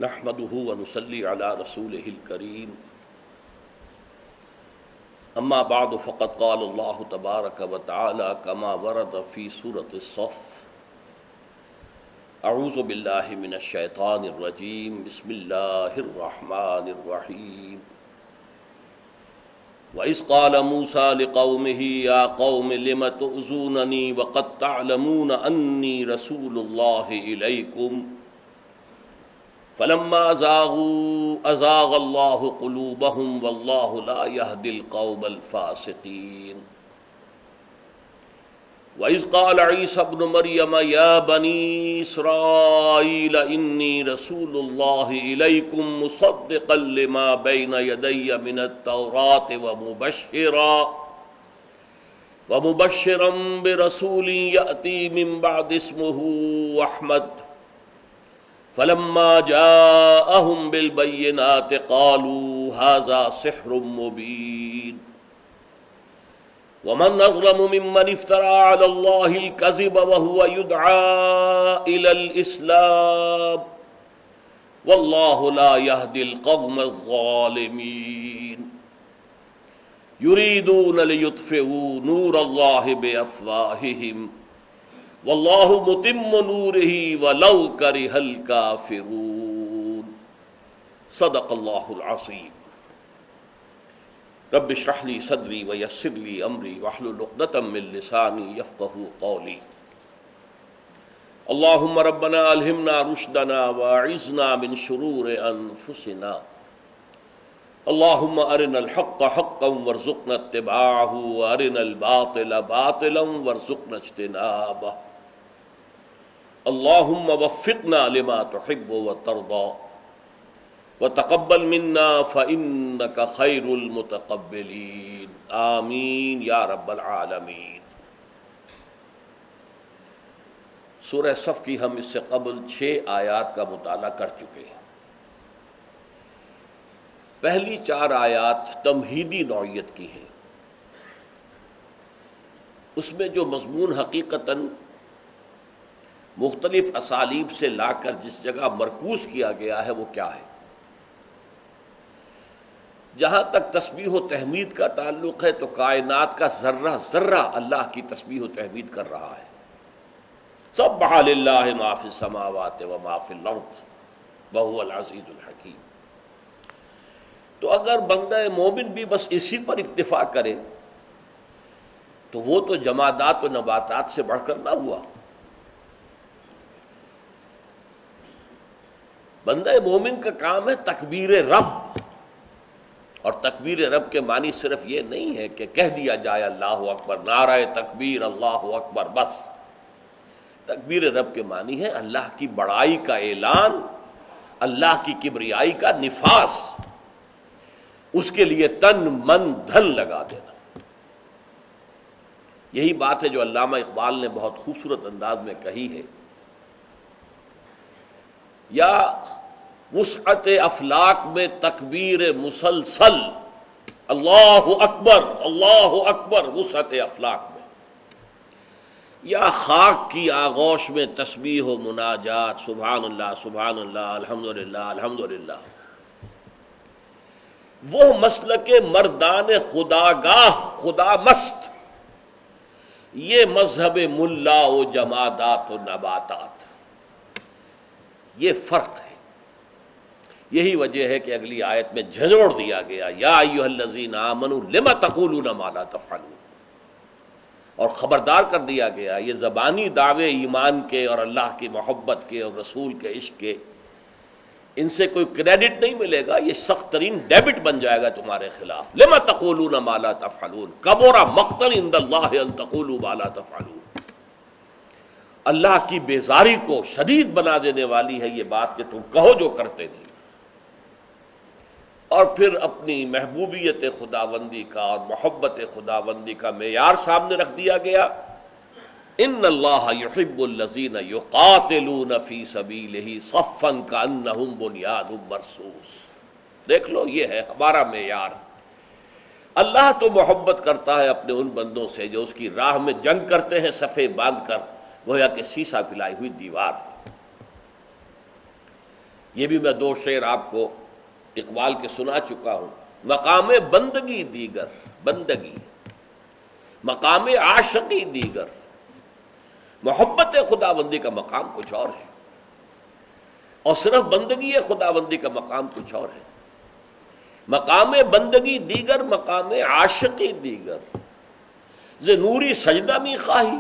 نحمده ونصلي على رسوله الكريم اما بعد فقد قال الله تبارك وتعالى كما ورد في سورة الصف اعوذ بالله من الشيطان الرجيم بسم الله الرحمن الرحيم وَإِذْ قَالَ مُوسَى لِقَوْمِهِ يَا قَوْمِ لِمَ تُؤْذُونَنِي وَقَدْ تَعْلَمُونَ أَنِّي رَسُولُ اللَّهِ إِلَيْكُمْ فَلَمَّا زَاغُوا أَزَاغَ اللَّهُ قُلُوبَهُمْ وَاللَّهُ لَا يَهْدِي الْقَوْمَ الْفَاسِقِينَ وَإِذْ قَالَ عِيسَى ابْنُ مَرْيَمَ يَا بَنِي إِسْرَائِيلَ إِنِّي رَسُولُ اللَّهِ إِلَيْكُمْ مُصَدِّقًا لِمَا بَيْنَ يَدَيَّ مِنَ التَّوْرَاةِ وَمُبَشِّرًا بِرَسُولٍ يَأْتِي مِن بَعْدِي اسْمُهُ أَحْمَدُ فَلَمَّا جَاءَهُم بِالْبَيِّنَاتِ قَالُوا هَذَا سِحْرٌ مُبِينٌ وَمَنْ أَظْلَمُ مِمَّنِ افْتَرَىٰ عَلَى اللَّهِ الْكَذِبَ وَهُوَ يُدْعَىٰ إِلَى الْإِسْلَامِ وَاللَّهُ لَا يَهْدِي الْقَوْمَ الظَّالِمِينَ يُرِيدُونَ لِيُطْفِئُوا نُورَ اللَّهِ بِأَفْوَاهِهِمْ وَاللَّهُ مُتِمُّ نُورِهِ وَلَوْ كَرِهَ الْكَافِرُونَ صدق اللہ العظیم رب اشرح لي صدری ویسر لي امری واحلل عقدۃ من لسانی یفقہوا قولی اللہم ربنا الہمنا رشدنا واعذنا من شرور انفسنا اللہم ارنا الحق حقا وارزقنا اتباعہ وارنا الباطل باطلا وارزقنا اجتنابہ اللہم وفقنا لما تحب وترضى وتقبل منا فإنك خير المتقبلين آمین یا رب العالمین۔ سورہ صف کی ہم اس سے قبل 6 آیات کا مطالعہ کر چکے ہیں۔ پہلی 4 آیات تمہیدی نوعیت کی ہیں، اس میں جو مضمون حقیقتاً مختلف اسالیب سے لا کر جس جگہ مرکوز کیا گیا ہے وہ کیا ہے؟ جہاں تک تسبیح و تحمید کا تعلق ہے تو کائنات کا ذرہ ذرہ اللہ کی تسبیح و تحمید کر رہا ہے۔ سبح للہ ما فی السماوات و ما فی الارض وہو العزیز الحکیم۔ تو اگر بندہ مومن بھی بس اسی پر اکتفا کرے تو وہ تو جمادات و نباتات سے بڑھ کر نہ ہوا۔ بندہ مومن کا کام ہے تکبیر رب، اور تکبیر رب کے معنی صرف یہ نہیں ہے کہ کہہ دیا جائے اللہ اکبر، نعرہ تکبیر اللہ اکبر بس۔ تکبیر رب کے معنی ہے اللہ کی بڑائی کا اعلان، اللہ کی کبریائی کا نفاذ، اس کے لیے تن من دھن لگا دینا۔ یہی بات ہے جو علامہ اقبال نے بہت خوبصورت انداز میں کہی ہے، یا وسعت افلاک میں تکبیر مسلسل، اللہ اکبر وسعت افلاک میں، یا خاک کی آغوش میں تسبیح و مناجات، سبحان اللہ الحمدللہ الحمدللہ۔ وہ مسلک مردان خداگاہ خدا مست، یہ مذہب ملا و جمادات و نباتات، یہ فرق ہے۔ یہی وجہ ہے کہ اگلی آیت میں جھنجھوڑ دیا گیا یا ایھا الذین آمنوا لم تقولون ما لا تفعلون، اور خبردار کر دیا گیا یہ زبانی دعوے ایمان کے اور اللہ کی محبت کے اور رسول کے عشق کے، ان سے کوئی کریڈٹ نہیں ملے گا، یہ سخت ترین ڈیبٹ بن جائے گا تمہارے خلاف۔ لم تقولون ما لا تفعلون کبر مقتا عند اللہ ان تقولوا ما لا تفعلون۔ اللہ کی بیزاری کو شدید بنا دینے والی ہے یہ بات کہ تم کہو جو کرتے نہیں۔ اور پھر اپنی محبوبیت خداوندی کا اور محبت خداوندی کا معیار سامنے رکھ دیا گیا، ان اللہ یحب الذین یقاتلون فی سبیلہ صفا کانہم بنیان مرصوص۔ دیکھ لو، یہ ہے ہمارا معیار۔ اللہ تو محبت کرتا ہے اپنے ان بندوں سے جو اس کی راہ میں جنگ کرتے ہیں صفے باندھ کر، گویا کہ سیسا پلائی ہوئی دیوار۔ یہ بھی میں 2 شعر آپ کو اقبال کے سنا چکا ہوں. مقام بندگی دیگر بندگی، مقام عاشقی دیگر. محبت خدا بندی کا مقام کچھ اور ہے، اور صرف بندگی خدا بندی کا مقام کچھ اور ہے. مقام بندگی دیگر، مقام عاشقی دیگر. ز نوری سجدہ می خواہی،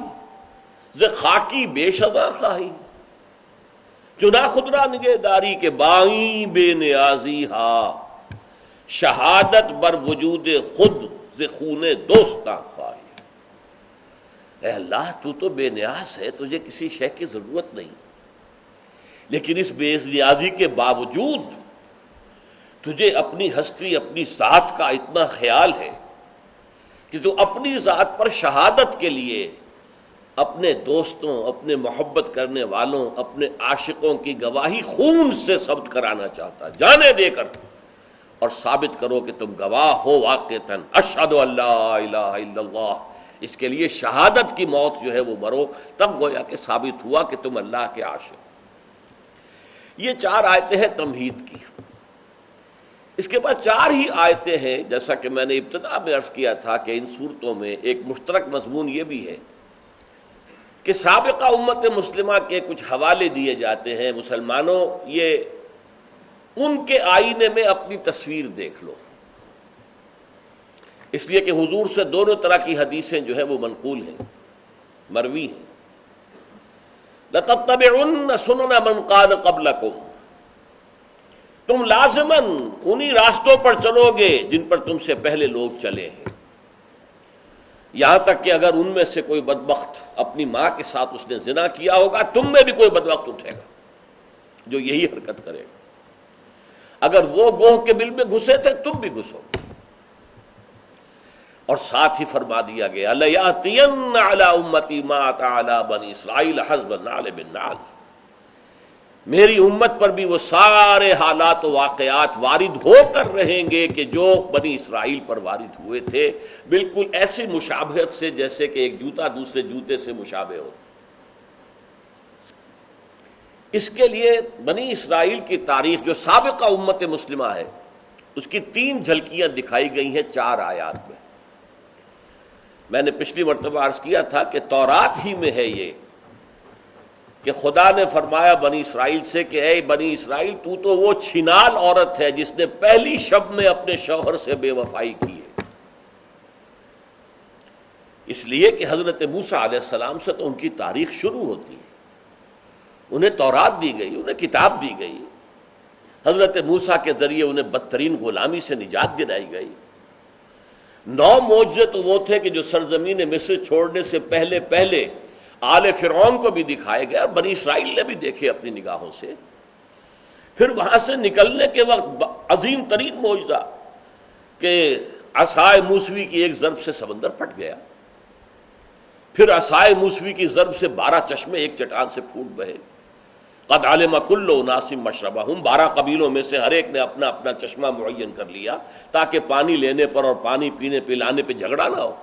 ز خاکی بے شذا خواہی. چنا خود را نگہداری کے بائیں بے نیازی ہا، شہادت بر وجود خود ز خون دوستاں خواہی. اے اللہ، تو تو بے نیاز ہے، تجھے کسی شے کی ضرورت نہیں، لیکن اس بے نیازی کے باوجود تجھے اپنی ہستی، اپنی ذات کا اتنا خیال ہے کہ تو اپنی ذات پر شہادت کے لیے اپنے دوستوں، اپنے محبت کرنے والوں، اپنے عاشقوں کی گواہی خون سے ثبت کرانا چاہتا، جانے دے کر، اور ثابت کرو کہ تم گواہ ہو واقعتاً. اشہد ان لا الہ الا اللہ. اس کے لیے شہادت کی موت جو ہے وہ مرو، تب گویا کہ ثابت ہوا کہ تم اللہ کے عاشق. یہ 4 آیتیں ہیں تمہید کی. اس کے بعد 4 ہی آیتیں ہیں، جیسا کہ میں نے ابتدا میں عرض کیا تھا کہ ان صورتوں میں ایک مشترک مضمون یہ بھی ہے کہ سابقہ امت مسلمہ کے کچھ حوالے دیے جاتے ہیں. مسلمانوں، یہ ان کے آئینے میں اپنی تصویر دیکھ لو، اس لیے کہ حضور سے دونوں طرح کی حدیثیں جو ہیں وہ منقول ہیں، مروی ہیں. لَتَتَّبِعُنَّ سُنَنَ مَنْ قَالَ قَبْلَكُمْ. تم لازماً انہی راستوں پر چلو گے جن پر تم سے پہلے لوگ چلے ہیں. یہاں تک کہ اگر ان میں سے کوئی بدبخت اپنی ماں کے ساتھ اس نے زنا کیا ہوگا، تم میں بھی کوئی بدبخت اٹھے گا جو یہی حرکت کرے گا. اگر وہ گوہ کے بل میں گھسے تھے، تم بھی گھسو. اور ساتھ ہی فرما دیا گیا لَيَأْتِيَنَّ عَلَىٰ أُمَّتِي مَا أَتَىٰ عَلَىٰ بَنِي إِسْرَائِيلَ حَسْبَ النَّعْلِ بِالنَّعْلِ. میری امت پر بھی وہ سارے حالات و واقعات وارد ہو کر رہیں گے کہ جو بنی اسرائیل پر وارد ہوئے تھے، بالکل ایسی مشابہت سے جیسے کہ ایک جوتا دوسرے جوتے سے مشابہ ہو. اس کے لیے بنی اسرائیل کی تاریخ جو سابقہ امت مسلمہ ہے، اس کی 3 جھلکیاں دکھائی گئی ہیں 4 آیات میں. میں نے پچھلی مرتبہ عرض کیا تھا کہ تورات ہی میں ہے یہ کہ خدا نے فرمایا بنی اسرائیل سے کہ اے بنی اسرائیل، تو تو وہ چھنال عورت ہے جس نے پہلی شب میں اپنے شوہر سے بے وفائی کی ہے. اس لیے کہ حضرت موسیٰ علیہ السلام سے تو ان کی تاریخ شروع ہوتی ہے. انہیں تورات دی گئی، انہیں کتاب دی گئی، حضرت موسیٰ کے ذریعے انہیں بدترین غلامی سے نجات دلائی گئی. 9 معجزے تو وہ تھے کہ جو سرزمین مصر چھوڑنے سے پہلے پہلے آل فرعون کو بھی دکھائے گئے، بنی اسرائیل نے بھی دیکھے اپنی نگاہوں سے. پھر وہاں سے نکلنے کے وقت عظیم ترین معجزہ کہ عصائے موسوی کی ایک ضرب سے سمندر پھٹ گیا. پھر عصائے موسوی کی ضرب سے 12 چشمے ایک چٹان سے پھوٹ بہے. قد علم کل اناس مشربہم. 12 قبیلوں میں سے ہر ایک نے اپنا اپنا چشمہ معین کر لیا تاکہ پانی لینے پر اور پانی پینے پلانے پہ جھگڑا نہ ہو.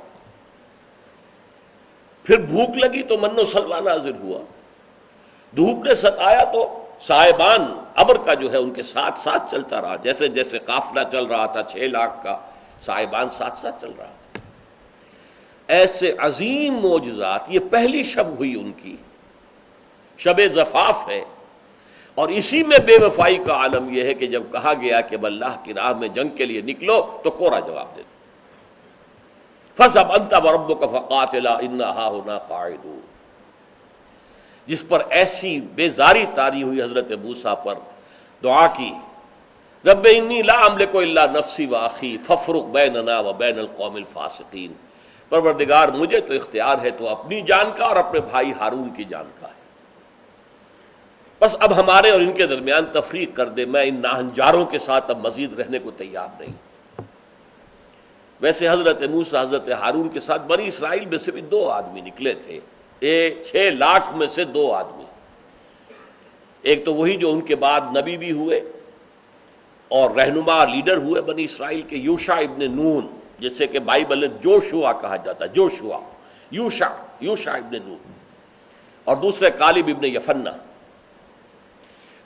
پھر بھوک لگی تو من و سلوہ نازل ہوا. دھوپ نے ستایا تو صاحبان ابر کا جو ہے ان کے ساتھ ساتھ چلتا رہا. جیسے جیسے قافلہ چل رہا تھا 6 لاکھ کا، صاحبان ساتھ ساتھ چل رہا تھا. ایسے عظیم معجزات. یہ پہلی شب ہوئی ان کی، شب زفاف ہے. اور اسی میں بے وفائی کا عالم یہ ہے کہ جب کہا گیا کہ اللہ کی راہ میں جنگ کے لیے نکلو تو کوڑا جواب دے. فَاذْهَبْ أَنْتَ وَرَبُّكَ فَقَاتِلَا إِنَّا هَاهُنَا قَاعِدُونَ. جس پر ایسی بیزاری طاری ہوئی حضرت موسیٰ پر، دعا کی رب انی لا املک الا نفسی واخی فافرق بیننا وبین القوم الفاسقین. پروردگار مجھے تو اختیار ہے تو اپنی جان کا اور اپنے بھائی ہارون کی جان کا ہے، بس اب ہمارے اور ان کے درمیان تفریق کر دے. میں ان ناہنجاروں کے ساتھ اب مزید رہنے کو تیار نہیں. ویسے حضرت موسیٰ حضرت ہارون کے ساتھ بنی اسرائیل میں سے بھی 2 آدمی نکلے تھے. 6 لاکھ میں سے 2 آدمی. ایک تو وہی جو ان کے بعد نبی بھی ہوئے اور رہنما لیڈر ہوئے بنی اسرائیل کے، یوشع ابن نون، جسے کہ بائبل میں جوشوا کہا جاتا ہے. یوشع ابن نون. اور دوسرے کالب ابن یفنہ.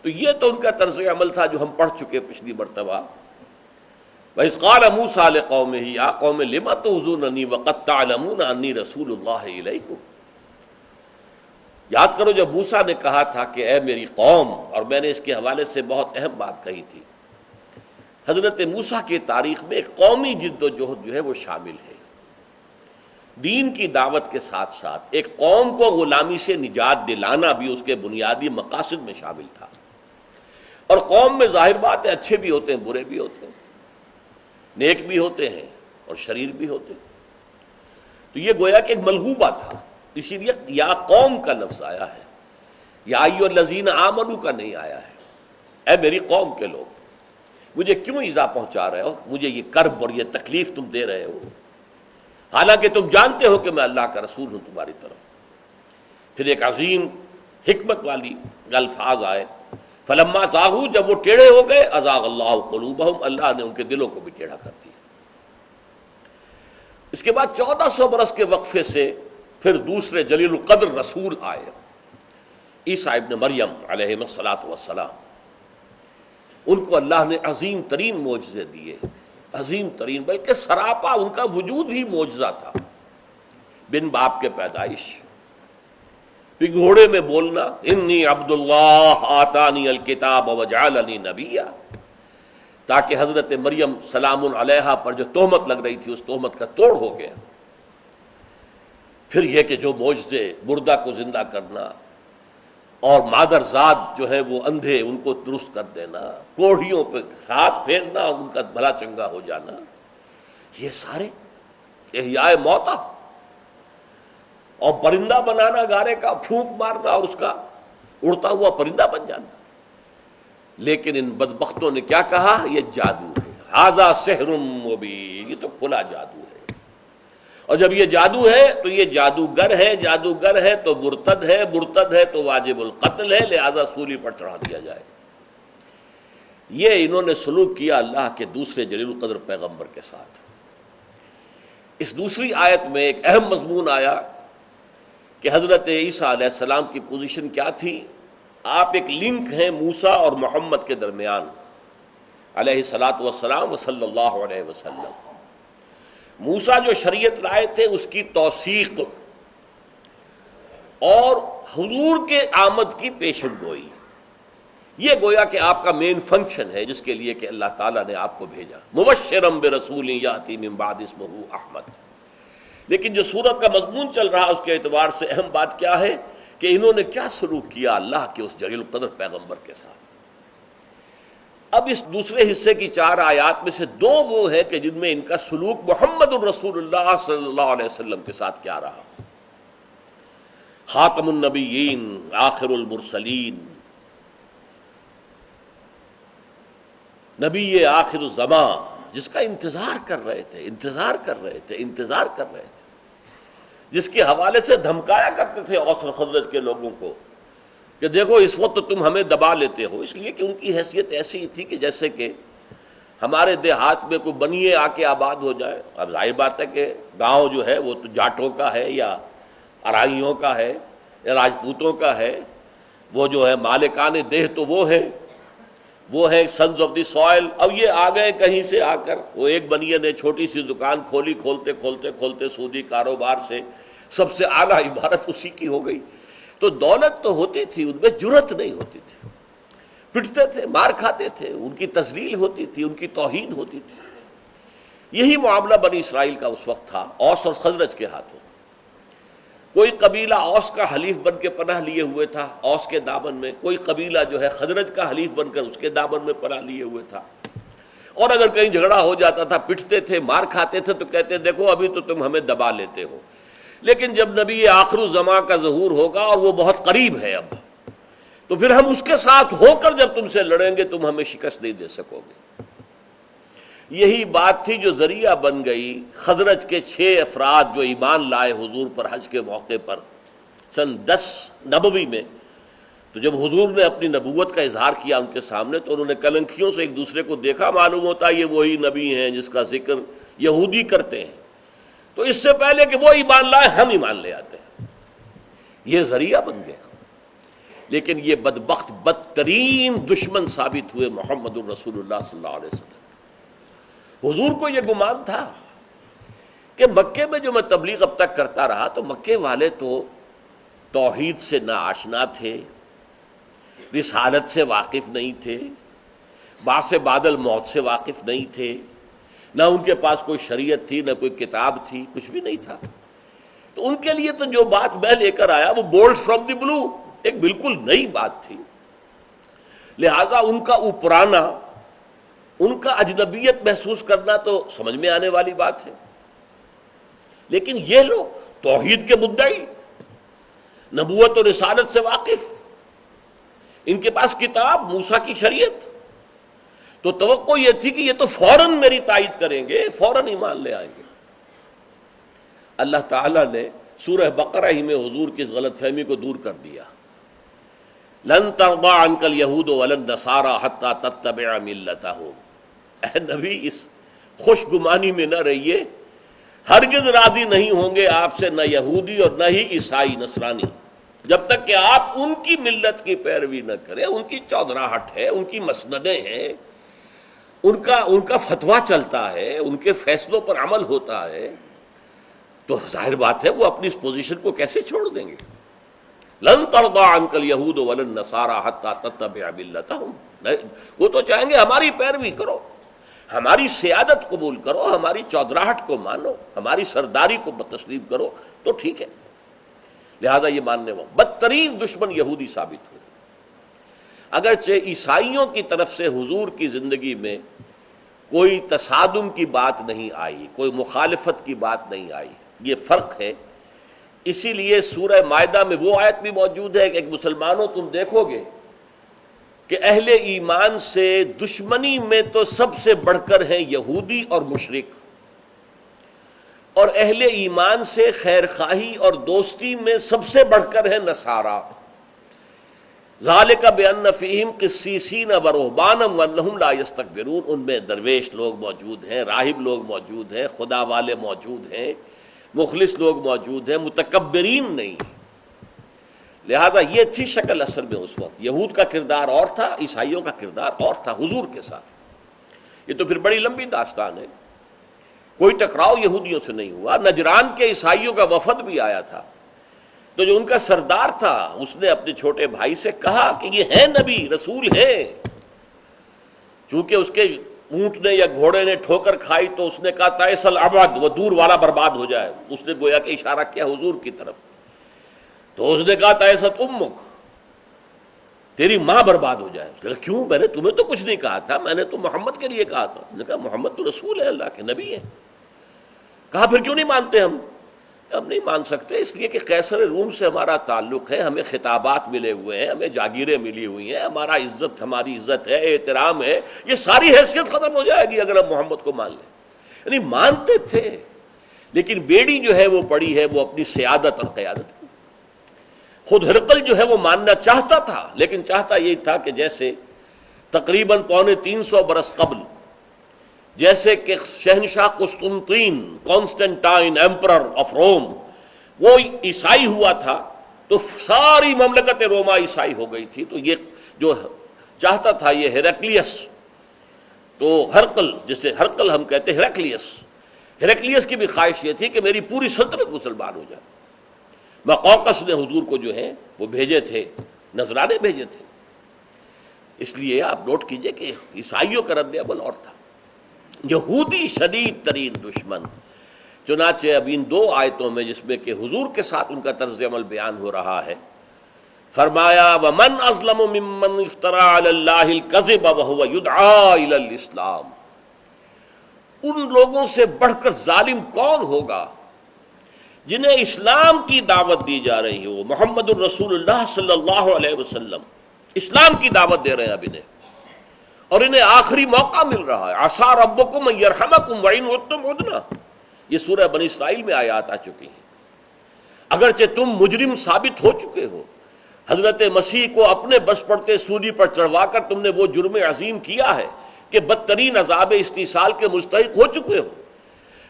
تو یہ تو ان کا طرز عمل تھا جو ہم پڑھ چکے پچھلی مرتبہ. وَإِذْ قَالَ مُوسَىٰ لِقَوْمِهِ يَا قَوْمِ لِمَ تُؤْذُونَنِي وَقَدْ تَعْلَمُونَ أَنِّي رَسُولُ اللَّهِ إِلَيْكُمْ. یاد کرو جب موسیٰ نے کہا تھا کہ اے میری قوم، اور میں نے اس کے حوالے سے بہت اہم بات کہی تھی. حضرت موسیٰ کی تاریخ میں ایک قومی جد و جہد جو ہے وہ شامل ہے. دین کی دعوت کے ساتھ ساتھ ایک قوم کو غلامی سے نجات دلانا بھی اس کے بنیادی مقاصد میں شامل تھا. اور قوم میں ظاہر بات ہے اچھے بھی ہوتے ہیں، برے بھی ہوتے ہیں، نیک بھی ہوتے ہیں اور شریر بھی ہوتے ہیں. تو یہ گویا کہ ایک ملغوبہ تھا، اسی لیے یا قوم کا لفظ آیا ہے، یا ایھا الذین آمنوا کا نہیں آیا ہے. اے میری قوم کے لوگ، مجھے کیوں ایذا پہنچا رہے ہو، مجھے یہ کرب اور یہ تکلیف تم دے رہے ہو، حالانکہ تم جانتے ہو کہ میں اللہ کا رسول ہوں تمہاری طرف. پھر ایک عظیم حکمت والی الفاظ آئے، فلما زاغوا، جب وہ ٹیڑھے ہو گئے، ازاغ اللہ قلوبہم، اللہ نے ان کے دلوں کو بھی ٹیڑھا کر دیا. اس کے بعد 1400 برس کے وقفے سے پھر دوسرے جلیل القدر رسول آئے، عیسیٰ ابن مریم علیہ الصلاۃ والسلام. ان کو اللہ نے عظیم ترین معجزے دیے، عظیم ترین، بلکہ سراپا ان کا وجود ہی معجزہ تھا. بن باپ کے پیدائش، گھوڑے میں بولنا، انی عبد اللہ آتانی الکتاب وجعلنی نبیا، تاکہ حضرت مریم سلام علیہا پر جو تہمت لگ رہی تھی اس تہمت کا توڑ ہو گیا. پھر یہ کہ جو معجزے، مردہ کو زندہ کرنا، اور مادر ذات جو ہے وہ اندھے ان کو درست کر دینا، کوڑھیوں پہ ہاتھ پھیرنا اور ان کا بھلا چنگا ہو جانا، یہ سارے احیاء موتا، اور پرندہ بنانا گارے کا، پھونک مارنا اور اس کا اڑتا ہوا پرندہ بن جانا. لیکن ان بدبختوں نے کیا کہا، یہ جادو ہے، ھذا سحر مبین، یہ تو کھلا جادو ہے. اور جب یہ جادو ہے تو یہ جادوگر ہے، جادوگر ہے تو مرتد ہے، مرتد ہے تو واجب القتل ہے، لہذا سولی پر چڑھا دیا جائے. یہ انہوں نے سلوک کیا اللہ کے دوسرے جلیل القدر پیغمبر کے ساتھ. اس دوسری آیت میں ایک اہم مضمون آیا کہ حضرت عیسیٰ علیہ السلام کی پوزیشن کیا تھی. آپ ایک لنک ہیں موسیٰ اور محمد کے درمیان علیہ الصلاۃ والسلام و صلی اللہ علیہ وسلم. موسیٰ جو شریعت لائے تھے اس کی توثیق اور حضور کے آمد کی پیشن گوئی، یہ گویا کہ آپ کا مین فنکشن ہے جس کے لیے کہ اللہ تعالیٰ نے آپ کو بھیجا. مبشرا برسول یاتی من بعد اسمہ احمد. لیکن جو سورت کا مضمون چل رہا اس کے اعتبار سے اہم بات کیا ہے کہ انہوں نے کیا سلوک کیا اللہ کے اس جلیل القدر پیغمبر کے ساتھ. اب اس دوسرے حصے کی 4 آیات میں سے 2 وہ ہے کہ جن میں ان کا سلوک محمد الرسول اللہ صلی اللہ علیہ وسلم کے ساتھ کیا رہا. خاتم النبیین، آخر المرسلین، نبی آخر الزمان، جس کا انتظار کر رہے تھے، انتظار کر رہے تھے، انتظار کر رہے تھے، جس کے حوالے سے دھمکایا کرتے تھے اوس اور خزرج کے لوگوں کو کہ دیکھو اس وقت تو تم ہمیں دبا لیتے ہو. اس لیے کہ ان کی حیثیت ایسی ہی تھی کہ جیسے کہ ہمارے دیہات میں کوئی بنیے آ کے آباد ہو جائے. اب ظاہر بات ہے کہ گاؤں جو ہے وہ تو جاٹوں کا ہے یا ارائیوں کا ہے یا راجپوتوں کا ہے، وہ جو ہے مالکان دیہ تو وہ ہے سنز آف دی سوائل. اب یہ آ گئے کہیں سے آ کر، وہ ایک بنیے نے چھوٹی سی دکان کھولی، کھولتے سودی کاروبار سے سب سے اعلیٰ عبارت اسی کی ہو گئی. تو دولت تو ہوتی تھی، ان میں جرت نہیں ہوتی تھی، پٹتے تھے، مار کھاتے تھے، ان کی تذلیل ہوتی تھی، ان کی توہین ہوتی تھی. یہی معاملہ بنی اسرائیل کا اس وقت تھا اوس اور خزرج کے ہاتھوں. کوئی قبیلہ اوس کا حلیف بن کے پناہ لیے ہوئے تھا اوس کے دامن میں، کوئی قبیلہ جو ہے خزرج کا حلیف بن کر اس کے دامن میں پناہ لیے ہوئے تھا. اور اگر کہیں جھگڑا ہو جاتا تھا، پٹتے تھے، مار کھاتے تھے، تو کہتے دیکھو ابھی تو تم ہمیں دبا لیتے ہو، لیکن جب نبی آخر الزمان کا ظہور ہوگا اور وہ بہت قریب ہے اب، تو پھر ہم اس کے ساتھ ہو کر جب تم سے لڑیں گے تم ہمیں شکست نہیں دے سکو گے. یہی بات تھی جو ذریعہ بن گئی خزرج کے 6 افراد جو ایمان لائے حضور پر حج کے موقع پر سن 10 نبوی میں. تو جب حضور نے اپنی نبوت کا اظہار کیا ان کے سامنے تو انہوں نے کلنکھیوں سے ایک دوسرے کو دیکھا، معلوم ہوتا ہے یہ وہی نبی ہیں جس کا ذکر یہودی کرتے ہیں، تو اس سے پہلے کہ وہ ایمان لائے ہم ایمان لے آتے ہیں. یہ ذریعہ بن گیا. لیکن یہ بدبخت بدترین دشمن ثابت ہوئے محمد الرسول اللہ صلی اللہ علیہ وسلم۔ حضور کو یہ گمان تھا کہ مکے میں جو میں تبلیغ اب تک کرتا رہا تو مکے والے تو توحید سے نہ آشنا تھے، رسالت سے واقف نہیں تھے، بعث بعد الموت سے واقف نہیں تھے، نہ ان کے پاس کوئی شریعت تھی، نہ کوئی کتاب تھی، کچھ بھی نہیں تھا۔ تو ان کے لیے تو جو بات میں لے کر آیا وہ بولڈ فرام دی بلو، ایک بالکل نئی بات تھی، لہذا ان کا اوپرانا، ان کا اجنبیت محسوس کرنا تو سمجھ میں آنے والی بات ہے۔ لیکن یہ لوگ توحید کے مدعی، نبوت و رسالت سے واقف، ان کے پاس کتاب موسیٰ کی شریعت، تو توقع یہ تھی کہ یہ تو فوراً میری تائید کریں گے، فوراً ایمان لے آئیں گے۔ اللہ تعالیٰ نے سورہ بقرہ ہی میں حضور کی اس غلط فہمی کو دور کر دیا۔ لن ترضى عنك اليهود ولا النصارى حتى تتبع ملتهم۔ اے نبی اس خوش گمانی میں نہ رہیے، ہرگز راضی نہیں ہوں گے آپ سے نہ یہودی اور نہ ہی عیسائی نصرانی، جب تک کہ آپ ان کی ملت کی پیروی نہ کریں۔ ان کی چودراہٹ ہے، ان کی مسندیں ہیں، ان کا فتویٰ چلتا ہے، ان کے فیصلوں پر عمل ہوتا ہے، تو ظاہر بات ہے وہ اپنی اس پوزیشن کو کیسے چھوڑ دیں گے۔ لن ترضى عنك اليهود ولا النصارى حتى تتبع ملتهم، وہ تو چاہیں گے ہماری پیروی کرو، ہماری سیادت قبول کرو، ہماری چودراہٹ کو مانو، ہماری سرداری کو تسلیم کرو، تو ٹھیک ہے۔ لہذا یہ ماننے والے بدترین دشمن یہودی ثابت ہوئے۔ اگرچہ عیسائیوں کی طرف سے حضور کی زندگی میں کوئی تصادم کی بات نہیں آئی، کوئی مخالفت کی بات نہیں آئی، یہ فرق ہے۔ اسی لیے سورہ مائدہ میں وہ آیت بھی موجود ہے کہ ایک مسلمانوں تم دیکھو گے کہ اہل ایمان سے دشمنی میں تو سب سے بڑھ کر ہیں یہودی اور مشرک، اور اہل ایمان سے خیر خواہی اور دوستی میں سب سے بڑھ کر ہیں نصارا۔ ذالک بأن فیہم قسیسین ورہبانا وانہم لا یستکبرون، ان میں درویش لوگ موجود ہیں، راہب لوگ موجود ہیں، خدا والے موجود ہیں، مخلص لوگ موجود ہیں، متکبرین نہیں۔ لہذا یہ تھی شکل اصل میں اس وقت۔ یہود کا کردار اور تھا، عیسائیوں کا کردار اور تھا حضور کے ساتھ۔ یہ تو پھر بڑی لمبی داستان ہے۔ کوئی ٹکراؤ یہودیوں سے نہیں ہوا۔ نجران کے عیسائیوں کا وفد بھی آیا تھا، تو جو ان کا سردار تھا اس نے اپنے چھوٹے بھائی سے کہا کہ یہ ہیں نبی، رسول ہیں۔ چونکہ اس کے اونٹ نے یا گھوڑے نے ٹھوکر کھائی تو اس نے کہا تائس الابد، وہ دور والا برباد ہو جائے۔ اس نے گویا کہ اشارہ کیا حضور کی طرف، تو اس نے کہا تائست امک، تیری ماں برباد ہو جائے۔ کہ کیوں؟ میں نے تمہیں تو کچھ نہیں کہا تھا، میں نے تو محمد کے لیے کہا تھا۔ اس نے کہا محمد تو رسول ہے، اللہ کے نبی ہے۔ کہا پھر کیوں نہیں مانتے ہم؟ ہم نہیں مان سکتے اس لیے کہ قیصر روم سے ہمارا تعلق ہے، ہمیں خطابات ملے ہوئے ہیں، ہمیں جاگیریں ملی ہوئی ہیں، ہمارا عزت، ہماری عزت ہے، احترام ہے، یہ ساری حیثیت ختم ہو جائے گی اگر ہم محمد کو مان لیں۔ یعنی مانتے تھے، لیکن بیڑی جو ہے وہ پڑی ہے وہ اپنی سیادت اور قیادت کی۔ خود ہرقل جو ہے وہ ماننا چاہتا تھا، لیکن چاہتا یہی تھا کہ جیسے تقریباً 350 برس قبل جیسے کہ شہنشاہ قسطنطین، کانسٹنٹائن ایمپرر آف روم، وہ عیسائی ہوا تھا تو ساری مملکت روما عیسائی ہو گئی تھی، تو یہ جو چاہتا تھا یہ ہیرکلیس، تو ہرقل، جسے ہرقل ہم کہتے ہیں، ہیرکلیس کی بھی خواہش یہ تھی کہ میری پوری سلطنت مسلمان ہو جائے۔ مقوقس نے حضور کو جو ہے وہ بھیجے تھے، نذرانے بھیجے تھے۔ اس لیے آپ نوٹ کیجئے کہ عیسائیوں کا رد عمل اور تھا۔ یہودی شدید ترین دشمن، چنانچہ اب ان دو آیتوں میں جس میں کہ حضور کے ساتھ ان کا طرز عمل بیان ہو رہا ہے، فرمایا وَمَنْ أَظْلَمُ مِمَّنْ افْتَرَىٰ عَلَى اللَّهِ الْكَذِبَ وَهُوَ يُدْعَىٰ إِلَى الْإِسْلَامِ، ان لوگوں سے بڑھ کر ظالم کون ہوگا جنہیں اسلام کی دعوت دی جا رہی ہو۔ محمد الرسول اللہ صلی اللہ علیہ وسلم اسلام کی دعوت دے رہے ہیں اب انہیں، اور انہیں آخری موقع مل رہا ہے۔ عسیٰ ربکم ان یرحمکم وان عدتم عدنا، یہ سورہ بنی اسرائیل میں آیات آ چکی ہیں۔ اگرچہ تم مجرم ثابت ہو چکے ہو، حضرت مسیح کو اپنے بس پڑتے سولی پر چڑھوا کر تم نے وہ جرم عظیم کیا ہے کہ بدترین عذاب استیصال کے مستحق ہو چکے ہو،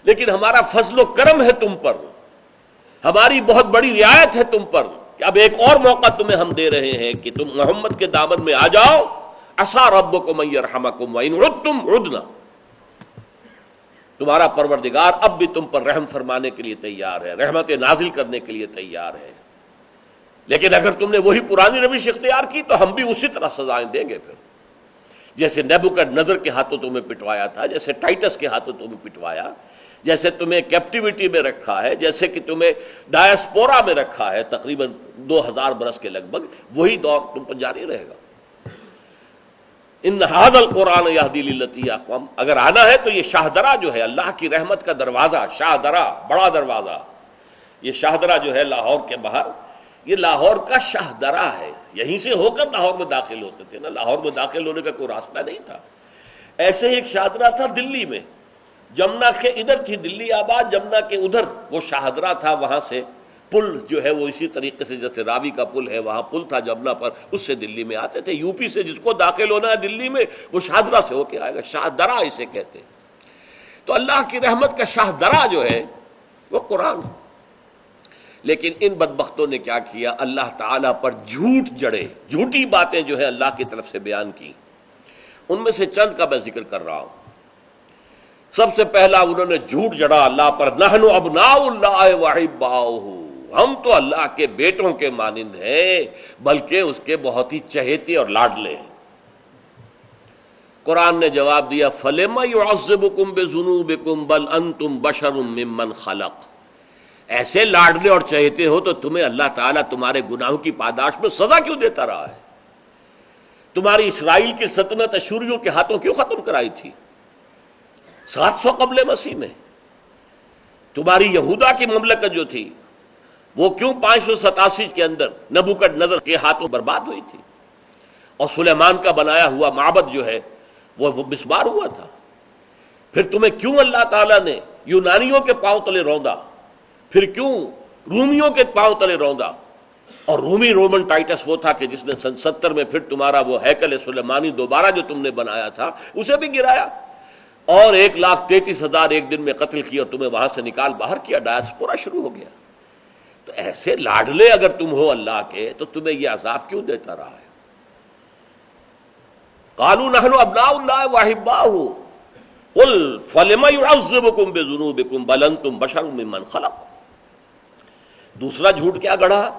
لیکن ہمارا فضل و کرم ہے تم پر، ہماری بہت بڑی رعایت ہے تم پر، کہ اب ایک اور موقع تمہیں ہم دے رہے ہیں کہ تم محمد کے دامن میں آ جاؤ. عسیٰ ربکم ان یرحمکم وان عدتم عدنا. تمہارا پروردگار اب بھی تم پر رحم فرمانے کے لیے تیار ہے، رحمت نازل کرنے کے لیے تیار ہے، لیکن اگر تم نے وہی پرانی روش اختیار کی تو ہم بھی اسی طرح سزائیں دیں گے. پھر جیسے نیبوکڈنیزر کے ہاتھوں تمہیں پٹوایا تھا، جیسے ٹائٹس کے ہاتھوں تمہیں پٹوایا، جیسے تمہیں کیپٹیوٹی میں رکھا ہے، جیسے کہ تمہیں ڈائسپورا میں رکھا ہے تقریباً 2000 برس کے لگ بھگ، وہی دور تم پر جاری رہے گا. ان ھذا القرآن یہدی للتی ہی اقوم. اگر آنا ہے تو یہ شاہدرہ جو ہے اللہ کی رحمت کا دروازہ، شاہدرہ بڑا دروازہ، یہ شاہدرہ جو ہے لاہور کے باہر، یہ لاہور کا شاہدرہ ہے. یہیں سے ہو کر لاہور میں داخل ہوتے تھے نا، لاہور میں داخل ہونے کا کوئی راستہ نہیں تھا. ایسے ہی ایک شاہدرہ تھا دلی میں، جمنا کے ادھر تھی دلی آباد، جمنا کے ادھر وہ شاہدرہ تھا. وہاں سے پل جو ہے وہ اسی طریقے سے جیسے راوی کا پل ہے، وہاں پل تھا جمنا پر، اس سے دلی میں آتے تھے. یو پی سے جس کو داخل ہونا ہے دلی میں وہ شاہدرہ سے ہو کے آئے گا، شاہدرہ اسے کہتے ہیں. تو اللہ کی رحمت کا شاہدرہ جو ہے وہ قرآن. لیکن ان بدبختوں نے کیا کیا؟ اللہ تعالیٰ پر جھوٹ جڑے، جھوٹی باتیں جو ہے اللہ کی طرف سے بیان کی. ان میں سے چند کا میں ذکر کر رہا ہوں. سب سے پہلا انہوں نے جھوٹ جڑا اللہ پر، نحن ابناء اللہ واحباؤہ، ہم تو اللہ کے بیٹوں کے مانند ہیں، بلکہ اس کے بہت ہی چہیتے اور لاڈلے ہیں. قرآن نے جواب دیا فلم یعذبکم بذنوبکم بل انتم بشر ممن خلق. ایسے لاڈلے اور چہیتے ہو تو تمہیں اللہ تعالیٰ تمہارے گناہوں کی پاداش میں سزا کیوں دیتا رہا ہے؟ تمہاری اسرائیل کی سلطنت اشوریوں کے ہاتھوں کیوں ختم کرائی تھی 700 قبل مسیح میں؟ تمہاری یہودا کی مملکت جو تھی وہ کیوں 587 کے اندر نبوکڈنیزر کے ہاتھوں برباد ہوئی تھی؟ اور سلیمان کا بنایا ہوا معبد جو ہے وہ مسمار ہوا تھا. پھر تمہیں کیوں اللہ تعالیٰ نے یونانیوں کے پاؤں تلے روندا، پھر کیوں رومیوں کے پاؤں تلے روندا؟ اور رومن ٹائٹس وہ تھا کہ جس نے سن 70 میں پھر تمہارا وہ ہیکل سلیمانی دوبارہ جو تم نے بنایا تھا اسے بھی گرایا، اور 1,33,000 ایک دن میں قتل کیا اور تمہیں وہاں سے نکال باہر کیا. ڈائسپورا شروع ہو گیا. تو ایسے لاڈلے اگر تم ہو اللہ کے تو تمہیں یہ عذاب کیوں دیتا رہا ہے؟ قالوا نحن ابناء اللہ واحباؤہ قل فلم یعذبکم بذنوبکم بل انتم بشر ممن خلق. دوسرا جھوٹ کیا گڑھا؟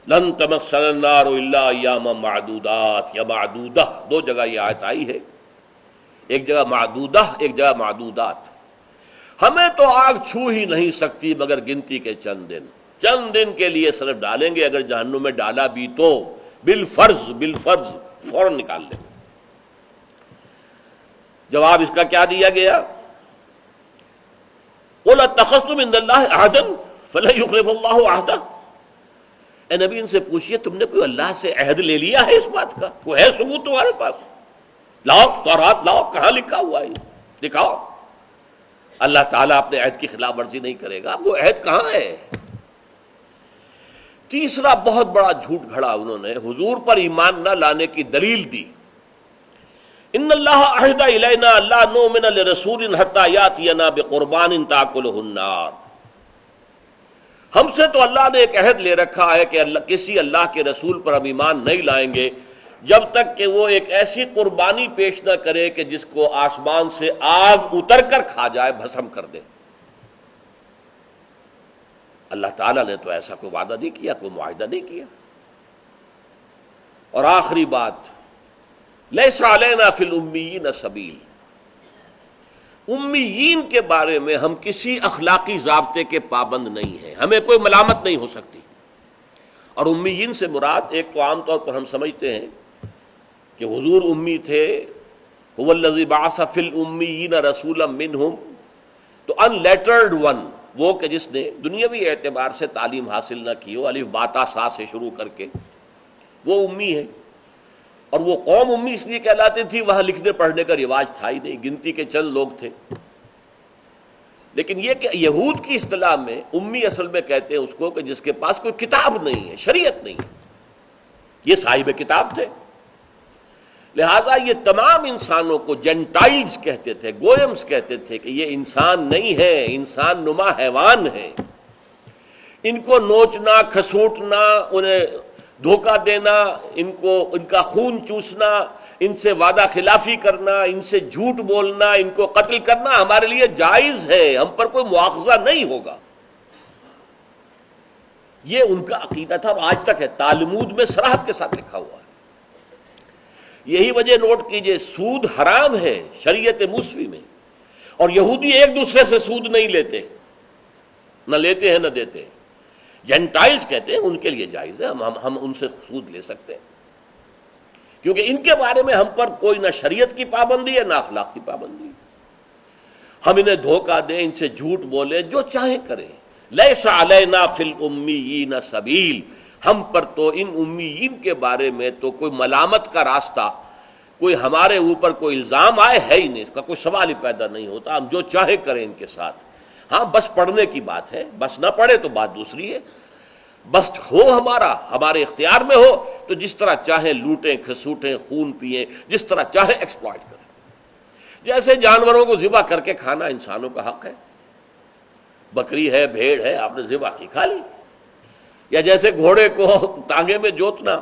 لن تمسنا النار الا ایاما معدودات یا معدودہ. 2 جگہ یہ آیت آئی ہے، ایک جگہ معدودہ، ایک جگہ معدودات. ہمیں تو آگ چھو ہی نہیں سکتی مگر گنتی کے چند دن. چند دن کے لیے صرف ڈالیں گے، اگر جہنم میں ڈالا بھی تو بالفرض فوراً نکال لیں. جواب اس کا کیا دیا گیا؟ قل اتخذتم عند اللہ عہدا فلن یخلف اللہ عہدہ. اے نبی ان سے پوچھئے تم نے کوئی اللہ سے عہد لے لیا ہے؟ اس بات کا کوئی ہے ثبوت تمہارے پاس؟ لاؤ تورات لاؤ، کہاں لکھا ہوا ہے دکھاؤ. اللہ تعالیٰ اپنے عہد کی خلاف ورزی نہیں کرے گا. وہ عہد کہاں ہے؟ تیسرا بہت بڑا جھوٹ گھڑا انہوں نے، حضور پر ایمان نہ لانے کی دلیل دی. ان اللہ عہد الینا اللہ نؤمن لرسول حتی یاتینا بقربان تاکلہ النار. ہم سے تو اللہ نے ایک عہد لے رکھا ہے کہ کسی اللہ کے رسول پر ہم ایمان نہیں لائیں گے جب تک کہ وہ ایک ایسی قربانی پیش نہ کرے کہ جس کو آسمان سے آگ اتر کر کھا جائے، بھسم کر دے. اللہ تعالیٰ نے تو ایسا کوئی وعدہ نہیں کیا، کوئی معاہدہ نہیں کیا. اور آخری بات، لیس علینا فی الامیین سبیل. امیین کے بارے میں ہم کسی اخلاقی ضابطے کے پابند نہیں ہیں، ہمیں کوئی ملامت نہیں ہو سکتی. اور امیین سے مراد ایک تو عام طور پر ہم سمجھتے ہیں کہ حضور امی تھے، هو الذی بعث فی الامیین رسولا منہم. تو ان لیٹرڈ ون، وہ کہ جس نے دنیاوی اعتبار سے تعلیم حاصل نہ کی ہو، الف باتا سا سے شروع کر کے، وہ امی ہے. اور وہ قوم امی اس لیے کہلاتی تھی وہاں لکھنے پڑھنے کا رواج تھا ہی نہیں، گنتی کے چند لوگ تھے. لیکن یہ کہ یہود کی اصطلاح میں امی اصل میں کہتے ہیں اس کو کہ جس کے پاس کوئی کتاب نہیں ہے، شریعت نہیں ہے. یہ صاحب کتاب تھے. لہذا یہ تمام انسانوں کو جینٹائلز کہتے تھے، گوئمز کہتے تھے کہ یہ انسان نہیں ہے، انسان نما حیوان ہے. ان کو نوچنا، کھسوٹنا، انہیں دھوکہ دینا، ان کا خون چوسنا، ان سے وعدہ خلافی کرنا، ان سے جھوٹ بولنا، ان کو قتل کرنا ہمارے لیے جائز ہے، ہم پر کوئی مواخذہ نہیں ہوگا۔ یہ ان کا عقیدہ تھا اور آج تک ہے، تالمود میں صراحت کے ساتھ لکھا ہوا ہے۔ یہی وجہ نوٹ کیجئے، سود حرام ہے شریعت موسوی میں، اور یہودی ایک دوسرے سے سود نہیں لیتے، نہ لیتے ہیں نہ دیتے ہیں۔ جینٹائلز کہتے ہیں ان کے لیے جائز ہے، ہم ان سے سود لے سکتے ہیں، کیونکہ ان کے بارے میں ہم پر کوئی نہ شریعت کی پابندی ہے نہ اخلاق کی پابندی ہے۔ ہم انہیں دھوکہ دیں، ان سے جھوٹ بولیں، جو چاہیں کریں۔ لیس علینا فی الامیین سبیل، ہم پر تو ان امیین کے بارے میں تو کوئی ملامت کا راستہ، کوئی ہمارے اوپر کوئی الزام آئے ہے ہی نہیں، اس کا کوئی سوال ہی پیدا نہیں ہوتا، ہم جو چاہے کریں ان کے ساتھ۔ ہاں بس پڑھنے کی بات ہے، بس نہ پڑھے تو بات دوسری ہے۔ بس ہو ہمارے اختیار میں ہو تو جس طرح چاہیں لوٹیں، کھسوٹیں، خون پئیں، جس طرح چاہیں ایکسپلائٹ کریں۔ جیسے جانوروں کو ذبح کر کے کھانا انسانوں کا حق ہے، بکری ہے، بھیڑ ہے، آپ نے ذبح کی کھا لی، یا جیسے گھوڑے کو ٹانگے میں جوتنا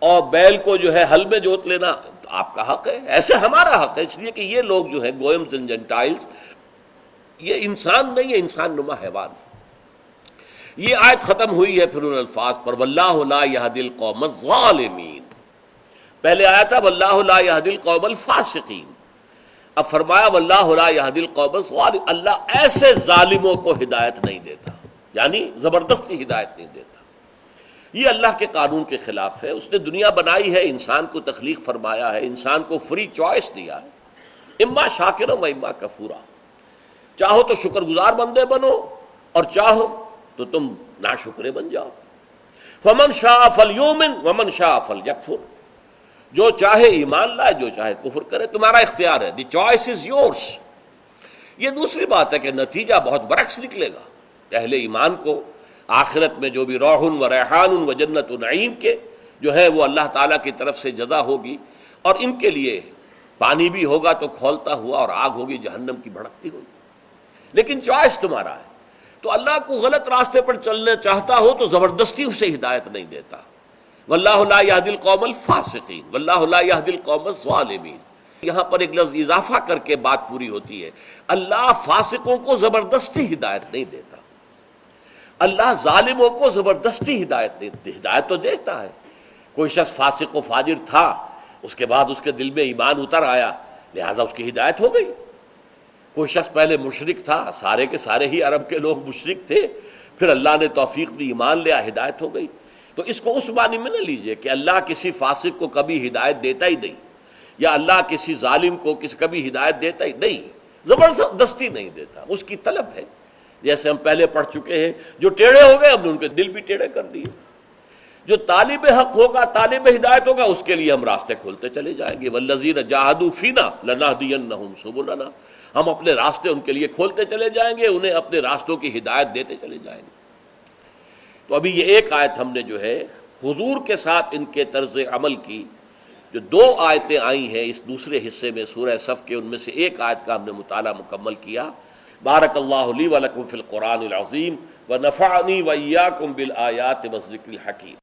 اور بیل کو جو ہے ہل میں جوت لینا آپ کا حق ہے، ایسے ہمارا حق ہے۔ اس لیے کہ یہ لوگ جو ہیں گوئمز اینڈ جینٹائلز، یہ انسان نہیں ہے، انسان نما حیوان۔ یہ آیت ختم ہوئی ہے پھر ان الفاظ پر، واللہ لا یہدی القوم الظالمین۔ پہلے آیا تھا واللہ لا یہدی القوم الفاسقین، اب فرمایا واللہ لا یہدی القوم الظالمین، اللہ ایسے ظالموں کو ہدایت نہیں دیتا، یعنی زبردستی ہدایت نہیں دیتا۔ یہ اللہ کے قانون کے خلاف ہے۔ اس نے دنیا بنائی ہے، انسان کو تخلیق فرمایا ہے، انسان کو فری چوائس دیا ہے، اما شاکرا و اما کفورا، چاہو تو شکر گزار بندے بنو اور چاہو تو تم ناشکرے بن جاؤ۔ فمن شاء فلیؤمن ومن شاء فلیکفر، جو چاہے ایمان لائے، جو چاہے کفر کرے، تمہارا اختیار ہے، دی چوائس از یورس۔ یہ دوسری بات ہے کہ نتیجہ بہت برعکس نکلے گا۔ اہل ایمان کو آخرت میں جو بھی روح و ریحان و جنت و نعیم کے جو ہے وہ اللہ تعالیٰ کی طرف سے جزا ہوگی، اور ان کے لیے پانی بھی ہوگا تو کھولتا ہوا، اور آگ ہوگی جہنم کی بھڑکتی ہوئی، لیکن چوائس تمہارا ہے۔ تو اللہ کو غلط راستے پر چلنا چاہتا ہو تو زبردستی اسے ہدایت نہیں دیتا۔ واللہ لا یہدی القوم الفاسقین واللہ لا یہدی القوم الظالمین، یہاں پر ایک لفظ اضافہ کر کے بات پوری ہوتی ہے۔ اللہ فاسقوں کو زبردستی ہدایت نہیں دیتا، اللہ ظالموں کو زبردستی ہدایت نہیں دیتا، ہدایت تو دیتا ہے۔ کوئی شخص فاسق و فاجر تھا، اس کے بعد اس کے دل میں ایمان اتر آیا، لہذا اس کی ہدایت ہو گئی۔ کوئی شخص پہلے مشرک تھا، سارے کے سارے ہی عرب کے لوگ مشرک تھے، پھر اللہ نے توفیق دی، ایمان لیا، ہدایت ہو گئی۔ تو اس کو اس معنی میں نہ لیجئے کہ اللہ کسی فاسق کو کبھی ہدایت دیتا ہی نہیں، یا اللہ کسی ظالم کو کبھی ہدایت دیتا ہی نہیں، زبردستی نہیں دیتا، اس کی طلب ہے۔ جیسے ہم پہلے پڑھ چکے ہیں، جو ٹیڑھے ہو گئے ہم نے ان کے دل بھی ٹیڑھے کر دیے۔ جو طالب حق ہوگا، طالب ہدایت ہوگا، اس کے لیے ہم راستے کھولتے چلے جائیں گے۔ والذین جاہدوا فینا لنہدینہم سبلنا، ہم اپنے راستے ان کے لیے کھولتے چلے جائیں گے، انہیں اپنے راستوں کی ہدایت دیتے چلے جائیں گے۔ تو ابھی یہ ایک آیت ہم نے جو ہے حضور کے ساتھ ان کے طرز عمل کی جو دو آیتیں آئی ہیں اس دوسرے حصے میں سورہ صف کے، ان میں سے ایک آیت کا ہم نے مطالعہ مکمل کیا۔ بارک اللہ لی ولکم فی القرآن العظیم ونفعنی وإیاکم بالآیات والذکر الحکیم۔